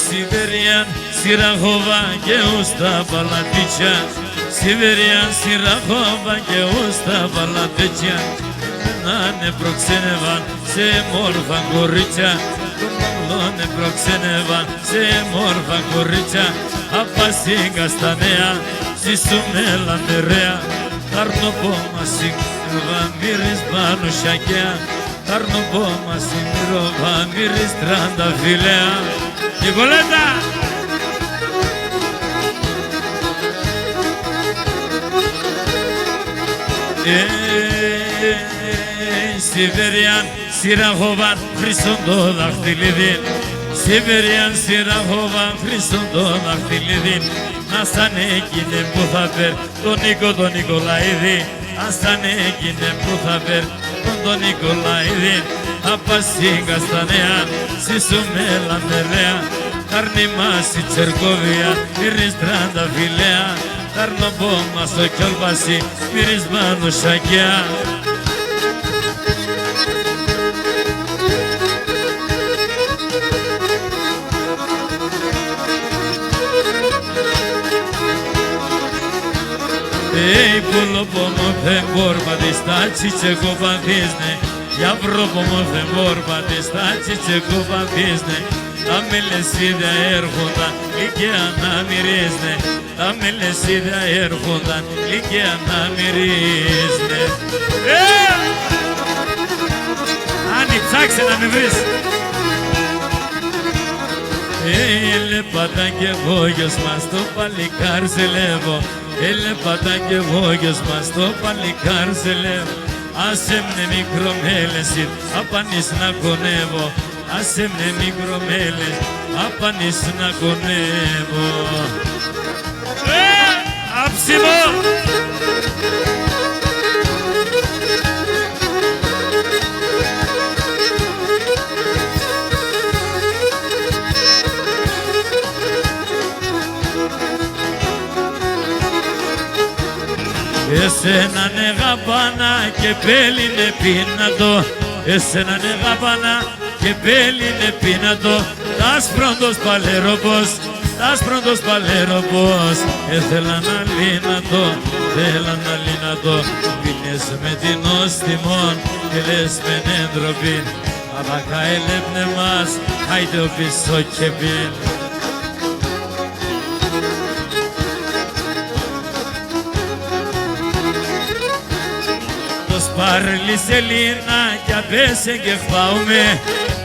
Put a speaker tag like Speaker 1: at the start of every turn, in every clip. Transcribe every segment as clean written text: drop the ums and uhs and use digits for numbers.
Speaker 1: Siberian Sirahova και usta balaticha Siberian Sirahova και usta balaticha να ne προξένευαν σε μόρφα κορίτσια ne προξένευαν σε μόρφα κορίτσια απασίγκα στα νέα ζήσουμε λαντερέα Καρνοπόμα σίγγρβα μύρις πάνω σακέα Καρνοπόμα σίγγρβα μύρις τρανταφυλέα Νικολέτα! Σιβεριάν Σιραχοβάν χρυσόν το δαχτυλίδι Σιβεριάν Σιραχοβάν χρυσόν το δαχτυλίδι να σαν εκείνε που θα φέρ τον Νίκο τον Νικολαίδη αν σαν εκείνε που θα φέρ τον Νικολαίδη απασίγκα στα νέα ζήσουμε λαντερέα Καρνή μας η Τσερκόβια μύρις τρανταφυλέα Καρνοπόμα στο κιόλπαση μύρις πάνω σακιά Ej, pulo pomogę borba de staci ce copatizne Ja vro pomogę borba de staci ce copatizne Amele sida erhudan like anamirizne Amele sida erhudan like anamirizne Ani τσάξε να με βρεις Έλε πατά κι εγώ γιος μας το παλικάρ ζελεύω Έλε πατά κι εγώ γιος μας το παλικάρ ζελεύω Άσε μνε μικρομέλες απανείς να κονεύω Άσε μνε μικρομέλες απανείς να κονεύω Άψιμο! Εσέναν εγαπάνα και πέλινε πίνατο Εσέναν εγαπάνα και πέλινε πίνατο Τάσπροντος παλεροπός, τάσπροντος παλεροπός Έθελαν αλήνατο, θέλαν αλήνατο Πίνες με την όστιμον και λες με νέντροπιν Αβακά ελέπνε μας, άιτε ο πίσω και πίν Σπαρλή σελίνα κι απέσε και χφάουμε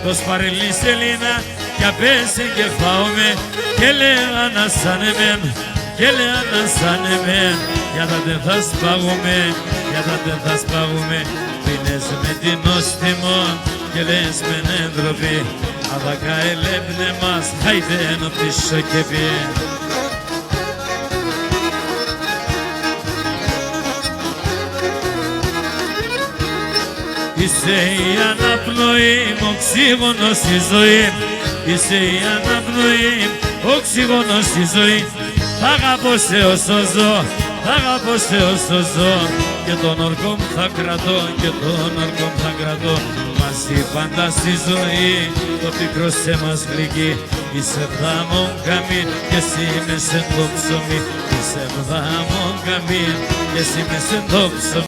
Speaker 1: Το σπαρλή σελίνα κι απέσε και χφάουμε Και λέγα να σανεμεν, και λέγα να σανεμεν Για τα δεν θα σπάγουμε, για τα δεν θα σπάγουμε Πίνες με την όστιμον και λες με νέντροπη Αβακά ελέπνε μας, χάιτε ενώ πίσω και πει Είσαι η αναπνοή μου, οξύγονος στη ζωή Είσαι η αναπνοή μου, οξύγονος στη ζωή Θα αγαπώ σε όσο ζω, θα αγαπώ σε όσο ζω Και τον όρκο μου θα κρατώ, και τον όρκο μου θα κρατώ Μαζί πάντα στη ζωή, το πικρό σε μας γλυκεί Είσαι βδάμον καμίν και εσύ μες εν το ψωμί Είσαι βδάμον καμίν και εσύ μες εν το ψωμί